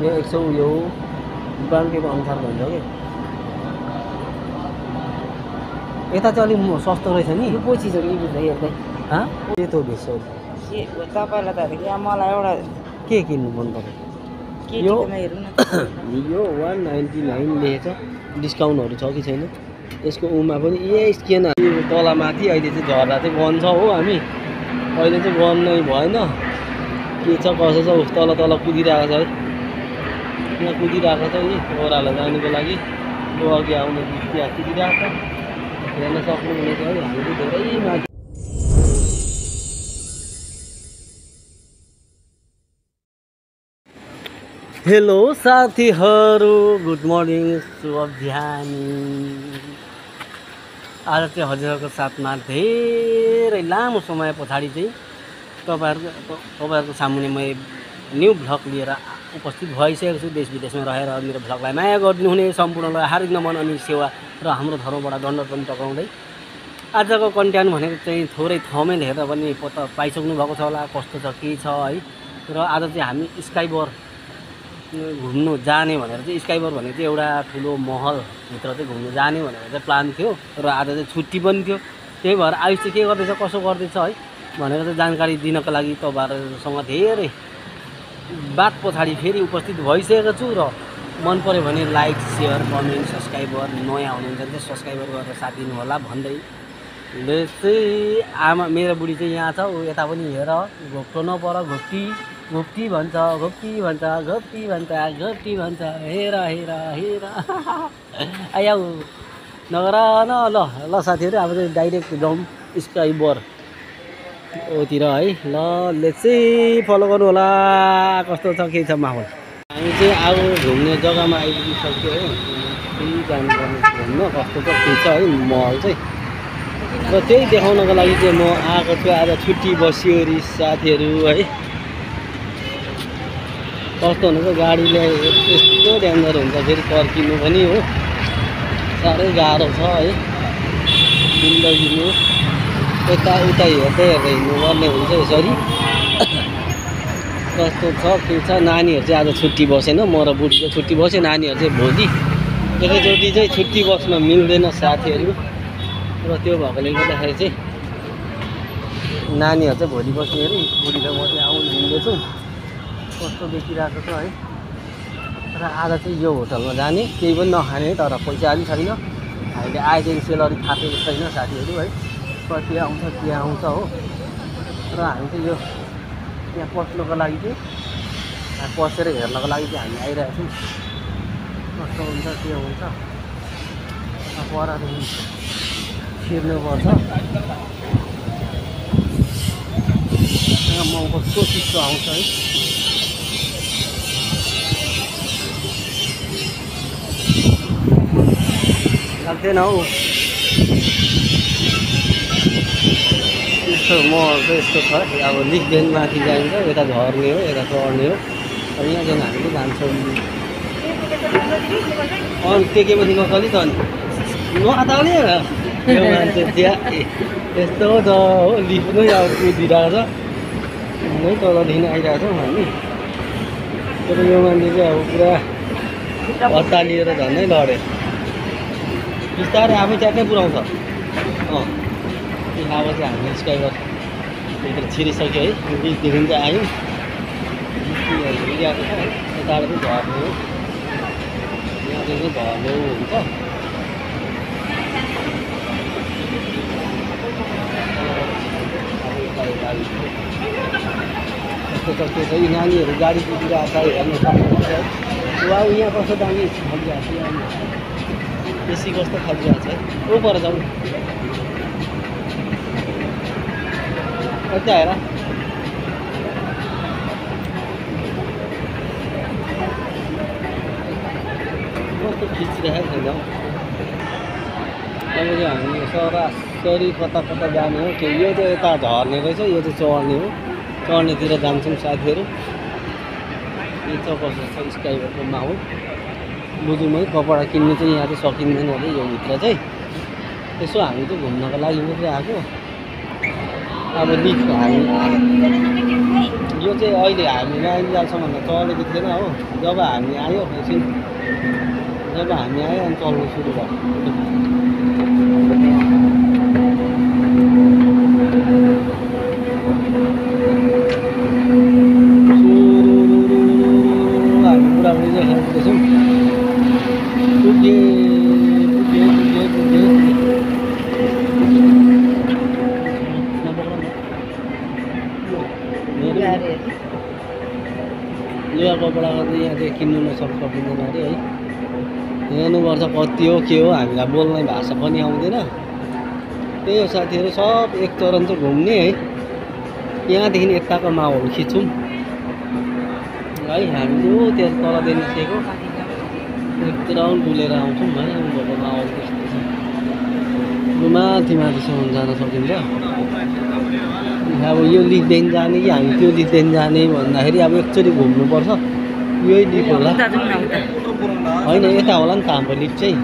यो 100 यो ब्रान्डको अनुसार भन्छ कि यता चाहिँ अलिक सस्तो रहेछ नि यो पो चिजहरू बुझ्दै हेर्दै के त भेट्छ के तपाईँलाई त यहाँ मलाई एउटा के किन्नु मन पर्यो के यो हेर्नु न यो 199 लेखेछ डिस्काउन्टहरू छ कि छैन यसको उमा पनि किन तलमाथि अहिले चाहिँ झर्दा चाहिँ गन्छ हो हामी अहिले चाहिँ गर्नै भएन के छ कसो छ तल तल कुदिरहेको छ है यहाँ कुदिरहेको छ नि ओह्रालो जानुको लागि यो अघि आउने त्यहाँ कुदिरहेको छ हेर्न सक्नुहुनेछ है हामीले धेरै माथि हेलो साथीहरू गुड मर्निङ शुभ बिहानी आज चाहिँ हजुरहरूको साथमा धेरै लामो समय पछाडि चाहिँ तपाईँहरूको सामुन्ने मैले न्यू भ्लग लिएर उपस्थित भइसकेको छु देश विदेशमा रहेर मेरो भ्लगलाई माया गरिदिनुहुने सम्पूर्णलाई हार्दिक नमन अनि सेवा र हाम्रो धर्मबाट दण्ड पनि टकाउँदै आजको कन्टेन्ट भनेको चाहिँ थोरै थमै हेरेर पनि पत्ता पाइसक्नु भएको छ होला कस्तो छ के छ है र आज चाहिँ हामी स्काइबर घुम्नु जाने भनेर चाहिँ स्काइबर भनेको चाहिँ एउटा ठुलो महलभित्र चाहिँ घुम्नु जाने भनेर चाहिँ प्लान थियो र आज चाहिँ छुट्टी पनि थियो त्यही भएर आयुष चाहिँ के गर्दैछ कसो गर्दैछ है भनेर चाहिँ जानकारी दिनको लागि तपाईँहरूसँग धेरै बात पछाडि फेरि उपस्थित भइसकेको छु र मन पऱ्यो भने लाइक सेयर कमेन्ट सब्सक्राइबर नयाँ हुनुहुन्छ भने चाहिँ सब्सक्राइबर गरेर साथ दिनु होला भन्दै चाहिँ आमा मेरो बुढी चाहिँ यहाँ छ ऊ यता पनि हेर घोप्टो नपर घोप्टी भन्छ घोप्टी भन्छ घोप्टी भन्छ घोप्टी भन्छ हेर हेर हेर आया नगर न ल ल साथीहरू अब चाहिँ डाइरेक्ट जाउँ स्काइबर ओतिर है ल ले चाहिँ फलो गर्नु होला कस्तो छ के छ माहौल हामी चाहिँ अब घुम्ने जग्गामा आइपुगिसक्यो हो फेरि जानुपर्ने घुम्न कस्तो छ के छ है महल चाहिँ र त्यही देखाउनको लागि चाहिँ म आएको छु आज छुट्टी बस्यो अरे साथीहरू है कस्तो हुन्छ गाडीले यस्तो डेन्जर हुन्छ फेरि पर्किनु पनि हो साह्रै गाह्रो छ है जिन्दगीमा यताउता हेर्दै हेर्दै हिँड्नुपर्ने हुन्छ यसरी कस्तो छ के छ नानीहरू चाहिँ आज छुट्टी बसेन म र बुढीको छुट्टी बस्यो नानीहरू चाहिँ भोलि एकैचोटि चाहिँ छुट्टी बस्न मिल्दैन साथीहरू र त्यो भएकोले गर्दाखेरि चाहिँ नानीहरू चाहिँ भोलि बस्ने अरे बुढी र म चाहिँ आउनु हिँड्दैछु कस्तो देखिरहेको छ है र आज चाहिँ यो होटलमा जाने केही पनि नखाने तर पैसा पनि छैन हामीले आइजेन सेलरी थापेको छैन साथीहरू है कति आउँछ के आउँछ हो र हामी चाहिँ यो यहाँ पस्नुको लागि चाहिँ पसेर हेर्नको लागि चाहिँ हामी आइरहेको छौँ कस्तो हुन्छ के हुन्छ परदेखि छिर्नुपर्छ म कस्तो चिसो आउँछ है लाग्दैन हौ यस्तो महल चाहिँ यस्तो छ अब लिफ्टदेखि माथि जाइन्छ यता झर्ने हो यता चढ्ने हो अब यहाँदेखि हामीले जान्छौँ अनि के पछि नचलि त अनि नआताउने यो मान्छे त्यहाँ यस्तो छ हो लिफ्ट नै अब कुदिरहेको छ नै तलदेखि आइरहेको छौँ हामी तर यो मान्छे चाहिँ अब पुरा अत्तालिएर झन्डै लड्यो बिस्तारै आफै ट्याक्कै पुऱ्याउँछ अब चाहिँ हामी स्काइबर भित्र छिरिसक्यो है बिचदेखि चाहिँ आयौँ हिँडिरहेको छ है यताबाट चाहिँ झर्ने हो यहाँदेखि चाहिँ झर्ने हुन्छ कस्तो कस्तो छ यी नानीहरू गाडी कुदिरहेको छ हेर्नु सक्नुहुन्छ है वा यहाँ कस्तो दामी खालिरहेको छ बेसी कस्तो खालिरहेको छ है ऊ पर जाउँ यता हेर कस्तो खिचिरहेको छैन अब चाहिँ हामी सरासरी कता कता जाने हो के यो चाहिँ यता झर्ने रहेछ यो चाहिँ चढ्ने हो चढ्नेतिर जान्छौँ साथीहरू यो छ कस्तो छ स्काइबरको माहौल बुझौँ है कपडा किन्नु चाहिँ यहाँ चाहिँ सकिँदैन होला यो भित्र चाहिँ यसो हामी चाहिँ घुम्नको लागि मात्रै आएको अब लिफ हामी यो चाहिँ अहिले हामी आइन्जालसम्म चलेको थिएन हो। जब हामी आयो एकछिन जब हामी आयो अनि चल्नु सुरु भयो। हामी बुढाबुढी चाहिँ खेल्दैछौँ। पुगे पुगे पुगे पुगे लुगा कपडाको चाहिँ यहाँ चाहिँ किन्नु सकिँदैन अरे है। हेर्नुपर्छ कति हो के हो, हामीलाई बोल्ने भाषा पनि आउँदैन। त्यही हो साथीहरू, सब एक चरण चाहिँ घुम्ने है। यहाँदेखि यताको माहौल खिच्छौँ है। हामी त्यो तलदेखि निस्केको एक राउन्ड डुलेर आउँछौँ है। उनीहरूको माहौल त्यस्तो छ। माथि माथिसम्म जान सकिन्छ। अब यो लिफदेखि जाने कि हामी त्यो लिफदेखि जाने भन्दाखेरि अब एकचोटि घुम्नुपर्छ। यही लिफ होला होइन, यता होला नि त हाम्रो लिफ चाहिँ।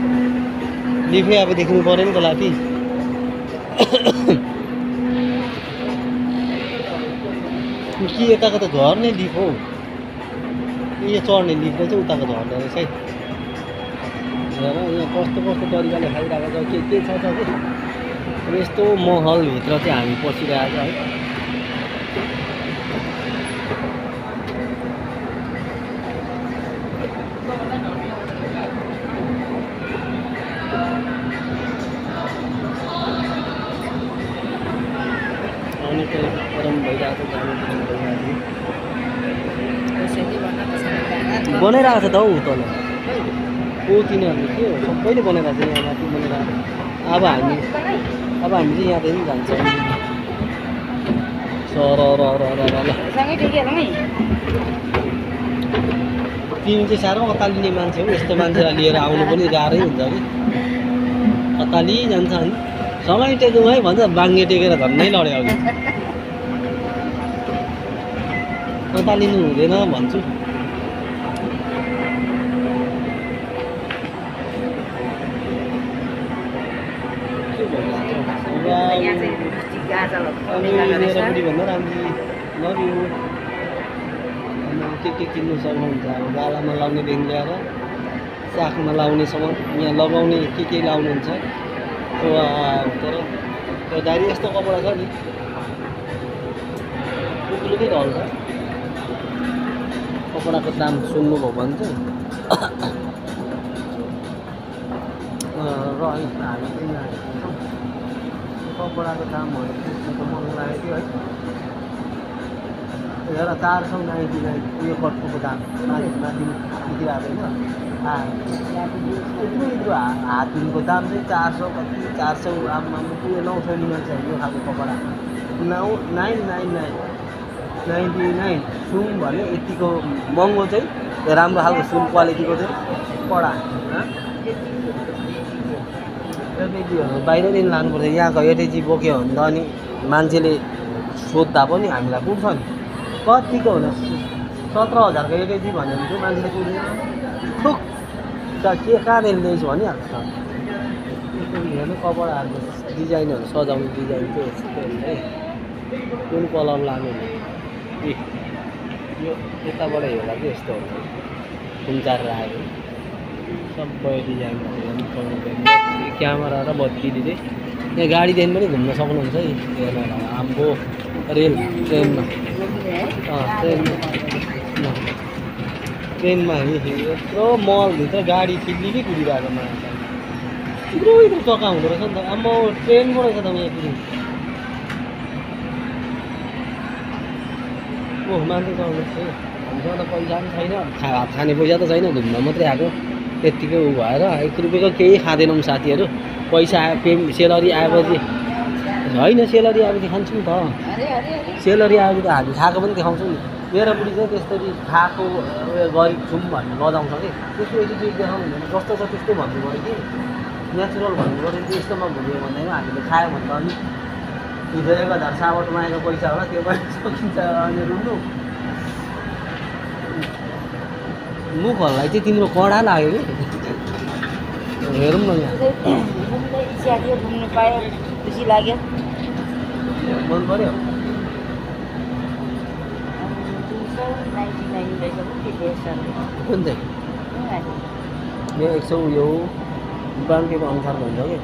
लिफै अब देख्नु पऱ्यो नि त लाठी। कि यताको त झर्ने लिफ हो, यो चढ्ने लिफ चाहिँ उताको झर्ने रहेछ है। हेर यहाँ कस्तो कस्तो तरिकाले खाइरहेको छ, के छ कि यस्तो महलभित्र चाहिँ हामी पसिरहेको छ है। आउने चाहिँ गरम भइरहेको छ, जाने पनि भइरहेको छ। बनाइरहेको छ त हौ तल ऊ तिनीहरूले के हो सबैले बनाइरहेको छ। यहाँ माथि बनाइरहेको अब हामी चाहिँ यहाँदेखि जान्छौँ। सर तिमी चाहिँ साह्रो अतालिने मान्छे हो। यस्तो मान्छेलाई लिएर आउनु पनि गाह्रै हुन्छ कि। अतालि जान्छ नि सँगै टेकौँ है भन्छ, बाङ्गे टेकेर झन्नै लड्यो अघि। अतालिनु हुँदैन भन्छु। मेरो बुढी भन्दा राम्री लभ यु। के किन्नु सक्नुहुन्छ अब गालामा लाउनेदेखि ल्याएर साखमा लाउनेसम्म यहाँ लगाउने के लाउनुहुन्छ। तर त्यो दारी यस्तो कपडा छ नि लुकै ढल्छ। कपडाको दाम सुन्नुभयो भने चाहिँ र हामी चाहिँ कपडाको दामहरू बुझ्नुको मन लागेको थियो है। हेर 499 उयो कटको दाम माथि देखिरहेको होइन। यत्रो हातको दाम चाहिँ 400 कति 400 आमा उयो 999 छ यो खालको कपडा। 999 सुन भने यतिको महँगो चाहिँ राम्रो खालको सुन क्वालिटीको चाहिँ कडा एटएजीहरू बाहिरदेखि लानुपर्छ। यहाँको एटएजी बोक्यो भने त अनि मान्छेले सोद्धा पनि हामीलाई पुग्छ नि। कतिको हुन 17,000को एटएजी भन्यो भने चाहिँ मान्छेले पुग्दैन। ठुक के कहाँदेखि ल्याइछु भनिहाल्छ। हेर्नु कपडाहरूको डिजाइनहरू सजाउने डिजाइन चाहिँ यस्तो हुन्छ है। कुन कलर लाने यो यताबाट हेर्दा चाहिँ यस्तो हुन्छ खुम्चार राखेको सबै डिजाइनहरू क्यामेरा र बत्तीले चाहिँ यहाँ गाडीदेखि पनि घुम्न सक्नुहुन्छ है। हेर्नु हाम्रो रेल ट्रेनमा यत्रो मलभित्र गाडी चिल्लीकै कुदिरहेको मान्छे यत्रो चक्का हुँदो रहेछ नि त। अब ट्रेन पो रहेछ त यहाँ कुदी ओह मान्छे चल्दैछ। हामीसँग त पैसा पनि छैन, भात खाने पैसा त छैन, घुम्न मात्रै आएको। त्यत्तिकै उ भएर 1 रुपियाँको केही खाँदैनौँ साथीहरू। पैसा आयो सेलरी आएपछि होइन, सेलरी आएपछि खान्छौँ त। सेलरी आएपछि त हामी खाएको पनि देखाउँछौँ नि। मेरो बुढी चाहिँ त्यसरी खाएको उयो गरिछौँ भन्ने लजाउँछ कि त्यसको एटिट्युड देखाउनु हुँदैन। जस्तो छ त्यस्तै भन्नु पऱ्यो कि नेचुरल भन्नु पऱ्यो कि यस्तोमा भुल्यो भन्दैमा हामीले खायो भने त अनि हिजो 1000 साबटमा आएको पैसा होला त्यो पनि सकिन्छ। अनि रुनु मुखहरूलाई चाहिँ तिम्रो कडा लाग्यो कि हेरौँ न यहाँ घुम्नु पायो खुसी लाग्यो। मन पऱ्यो 299 रहेछ कि बेसन कुन चाहिँ यो 100 यो ब्रान्डको अनुसार भन्छ कि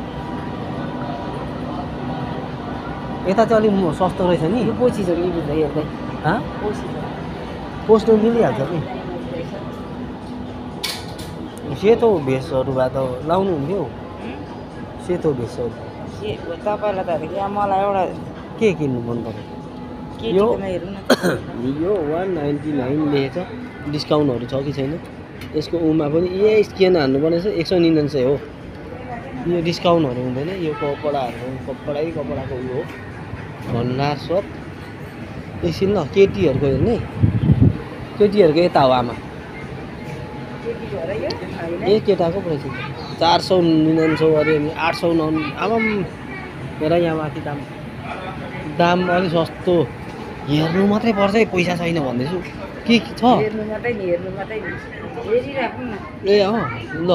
यता चाहिँ अलिक सस्तो रहेछ नि यो पोसी छ कि हेर्दै हाँ पोसी छ पोस्टमा मिलिहाल्छ कि सेतो भेषहरू भए त लाउनु हुन्थ्यो सेतो भेषहरू तपाईँलाई त यहाँ मलाई एउटा के किन्नु मन पर्यो के यो हेर्नु न यो 199 लेखेछ डिस्काउन्टहरू छ कि छैन यसको उमा पनि यही स्क्यान हान्नुपर्ने छ 199 हो यो डिस्काउन्टहरू हुँदैन यो कपडाहरूको कपडाको उयो हो भण्डार सप एकछिन ल केटीहरूको हेर्ने केटीहरूको यता हो आमा ए केटाको पैसा 499 अरे 899 आमाम हेर यहाँ माथि दाम अलिक सस्तो हेर्नु मात्रै पर्छ है पैसा छैन भन्दैछु के छ हेर्नु मात्रै नि हेरिराख्नु न ए अँ ल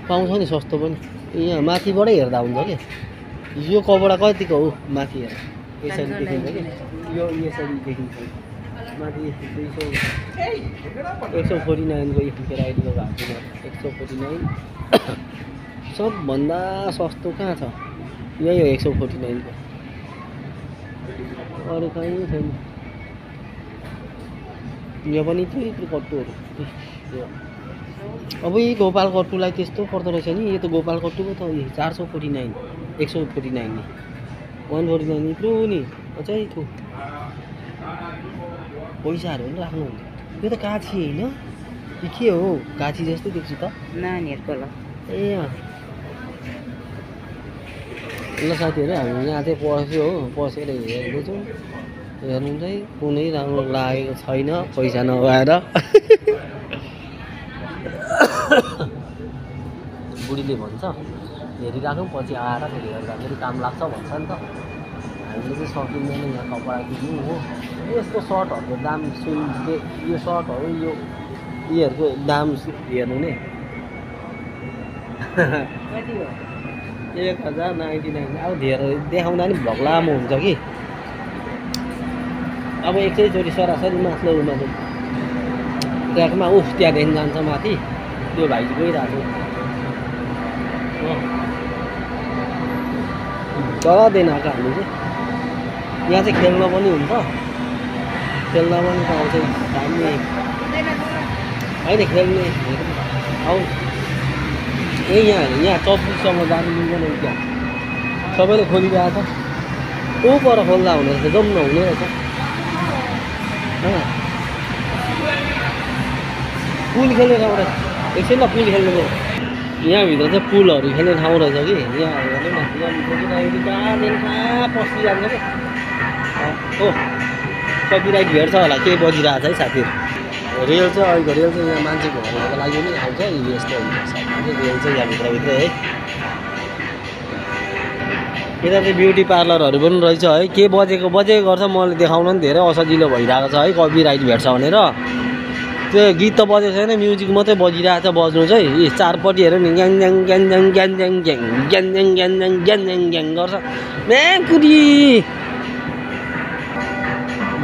पाउँछ नि सस्तो पनि यहाँ माथिबाटै हेर्दा हुन्छ कि यो कपडा कतिको हो माथि हेर यसरी देखिन्छ कि यो यसरी देखिन्छ माथि 149 को भेराइटीको भएको 149 सबभन्दा सस्तो कहाँ छ यही हो 149 को अरू कहीँ छैन यो पनि त्यही कट्टुहरू अब यी गोपाल कट्टुलाई त्यस्तो पर्दो रहेछ नि यो त गोपाल कट्टुको त 449 149 नि 149 यत्रो नि अझै थो पैसाहरू पनि राख्नुहुन्छ यो त काँची होइन कि के हो काँची जस्तै देख्छु त नानीहरूको ल ए अँ ल साथीहरू हामी यहाँ चाहिँ पस्यो हो पसेर हेर्दैछौँ हेर्नु चाहिँ कुनै राम्रो लागेको छैन पैसा नभएर बुढीले भन्छ हेरिराखौँ पछि आएर फेरि हेर्दा फेरि काम लाग्छ भन्छ नि त हामीले चाहिँ सकिँदैन यहाँ कपडा किन्नु हो यस्तो सर्टहरूको दाम यो सर्टहरू यो यीहरूको दाम हेर्नु नि 1099 अब धेरै देखाउँदा नि भ्लग लामो हुन्छ कि अब एकैचोटि सरासरी माथिल्लो उनीहरू ट्र्याकमा त्यहाँदेखि जान्छ माथि त्यो भाइ गइरहेको चलाउँदैन आएको हामी चाहिँ यहाँ चाहिँ खेल्न पनि हुन्छ खेल्न पनि पाउँछ हामी होइन खेल्ने आउ ए यहाँ चौपुरसँग जानु मिल्दैन त्यहाँ सबैले खोलिरहेको छ ऊ पर खोल्दा हुने रहेछ जाउँ न हुने रहेछ पुल खेल्ने ठाउँ रहेछ एकछिन ल पुल खेल्नु यहाँभित्र चाहिँ पुलहरू खेल्ने ठाउँ रहेछ कि यहाँ हेर्नु न यहाँभित्र कहाँदेखि कहाँ पसिजान्छ कि हो कपिराइट भेट्छ होला केही बजिरहेको छ है साथीहरू रेल चाहिँ अहिलेको रेल चाहिँ यहाँ मान्छे घुमाउनको लागि पनि आउँछ यस्तो हुन्छ रेल चाहिँ यहाँभित्रभित्र है यता चाहिँ ब्युटी पार्लरहरू पनि रहेछ है के बजेको गर्छ मैले देखाउन पनि धेरै असजिलो भइरहेको छ है कपिराइट भेट्छ भनेर त्यो गीत त बजेको छैन म्युजिक मात्रै बजिरहेको छ बज्नु चाहिँ यी चारपट्टिहरू नि gang gang gang gang gang gang gang gang gang gang gang gang gang गर्छ म्याकुरी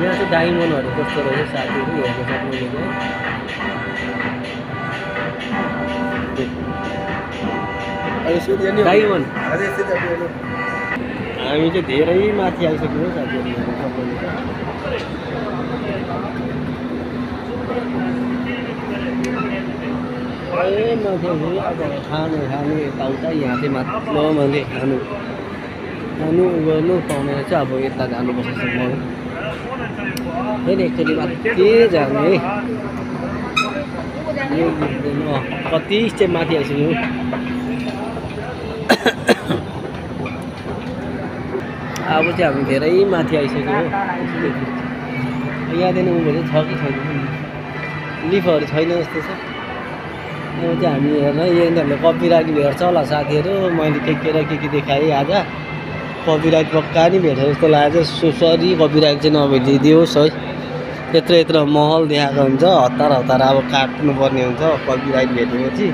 यहाँ चाहिँ डायमन्डहरू कस्तो रहेछ साथीहरू हेर्नु सक्नुहुन्छ डायमन्ड हामी चाहिँ धेरै माथि आइसक्यौँ साथीहरू ए माथि अब खानु यताउता यहाँ चाहिँ माथिल्लो मैले खानु गर्नु पाउने चाहिँ अब यता जानुपर्छ मलाई फेरि एकचोटि माथि जाने यो कति स्टेप माथि आइसक्यो अब चाहिँ हामी धेरै माथि आइसक्यो हो यहाँदेखि उनीहरू छ कि छैन लिफहरू छैन जस्तो छ अब चाहिँ हामी हेर्न यिनीहरूले कपिराइट भेट्छ होला साथीहरू मैले के देखाएँ आज कपिराइट पक्का नि भेट्छ जस्तो लाग्यो सरी कपिराइट चाहिँ नभेटिदियोस् है यत्रो महल देखाएको हुन्छ हतार अब काट्नुपर्ने हुन्छ कपिराइट भेटेपछि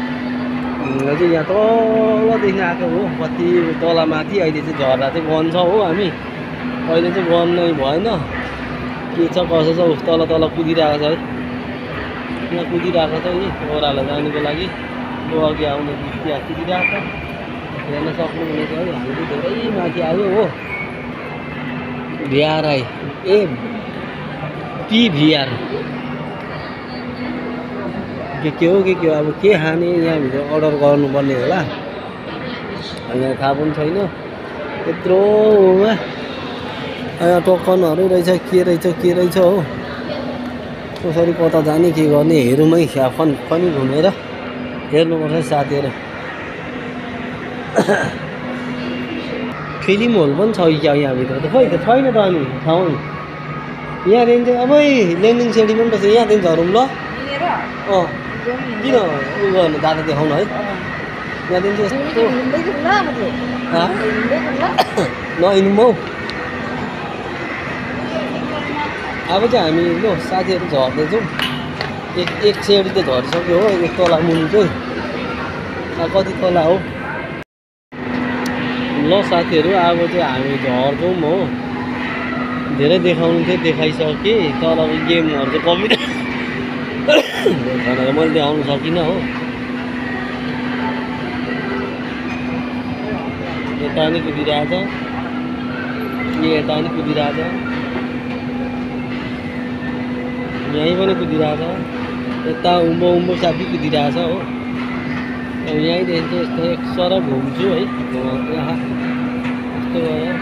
चाहिँ यहाँ तलदेखि आएको हो कति तल माथि अहिले चाहिँ झर्दा चाहिँ गन्छ हो हामी अहिले चाहिँ गर्नै भएन के छ कसो छ तल तल कुदिरहेको छ है यहाँ कुदिरहेको छ यी ओह्रालो जानुको लागि त्यो अघि आउने त्यहाँ कुदिरहेको छ हेर्न सक्नुहुनेछ है हामी चाहिँ धेरै माथि आयो हो भिआरआई ए पिभिआर के हो अब के खाने यहाँभित्र अर्डर गर्नुपर्ने होला यहाँ थाहा पनि छैन यत्रो होमा यहाँ टोकनहरू रहेछ के रहेछ हो कसरी कता जाने के गर्ने हेरौँ है फन पनि घुमेर हेर्नुपर्छ साथीहरू फिल्म हल पनि छ क्या यहाँभित्र त खै त छैन त अनि ठाउँ यहाँदेखि चाहिँ अब ल्यान्डिङ सेडिमेन्ट छ यहाँदेखि झरौँ ल किन उयो गर्नु दादा देखाउनु है यहाँदेखि चाहिँ यस्तो नहिँड्नु हौ अब चाहिँ हामी ल साथीहरू झर्दैछौँ एक सेडी त झरिसक्यो हो एक तला मुनि चाहिँ कति तला हो ल साथीहरू अब चाहिँ हामी झर्छौँ हो धेरै देखाउनु थियो देखाइसकेँ तर अब गेमहरू चाहिँ कम्प्लिट भनेर मैले देखाउनु सकिनँ हो यता पनि कुदिरहेछ यता पनि कुदिरहेछ यहीँ पनि कुदिरहेछ यता उँभो साथी कुदिरहेछ हो अब यहीँदेखि चाहिँ यस्तो एक सरक घुम्छु है यहाँ यस्तो भयो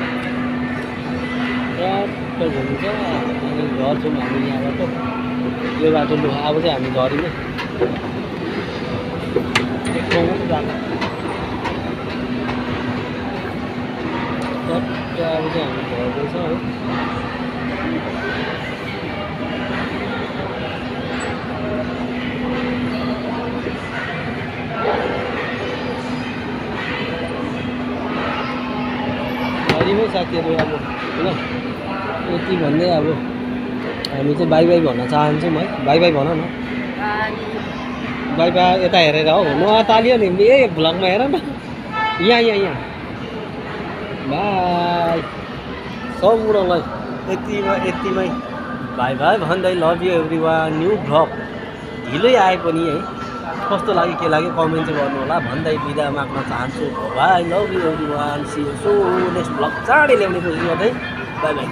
ट्याक्क घुम्छ अनि झर्छौँ हामी यहाँबाट यो बाटो लु अब चाहिँ हामी झरिने एक ठाउँमा पो जानु अब चाहिँ हामी झर्दैछ है झरिमै साथीहरू अब होइन यति भन्दै अब हामी चाहिँ बाई बाई भन्न चाहन्छौँ है बाई बाई भन न बाई बाई यता हेरेर हौ नतालियो नि ए भ्लगमा हेर न यहाँ बाई सब उडाउलाई यतिमै बाई बाई भन्दै love you every one new vlog ढिलै आए पनि है कस्तो लाग्यो के लाग्यो कमेन्ट चाहिँ गर्नु होला भन्दै बिदा माग्न चाहन्छु bye love you everyone see you so next vlog चाँडै ल्याउने कोसिस गर्दै बाई बाई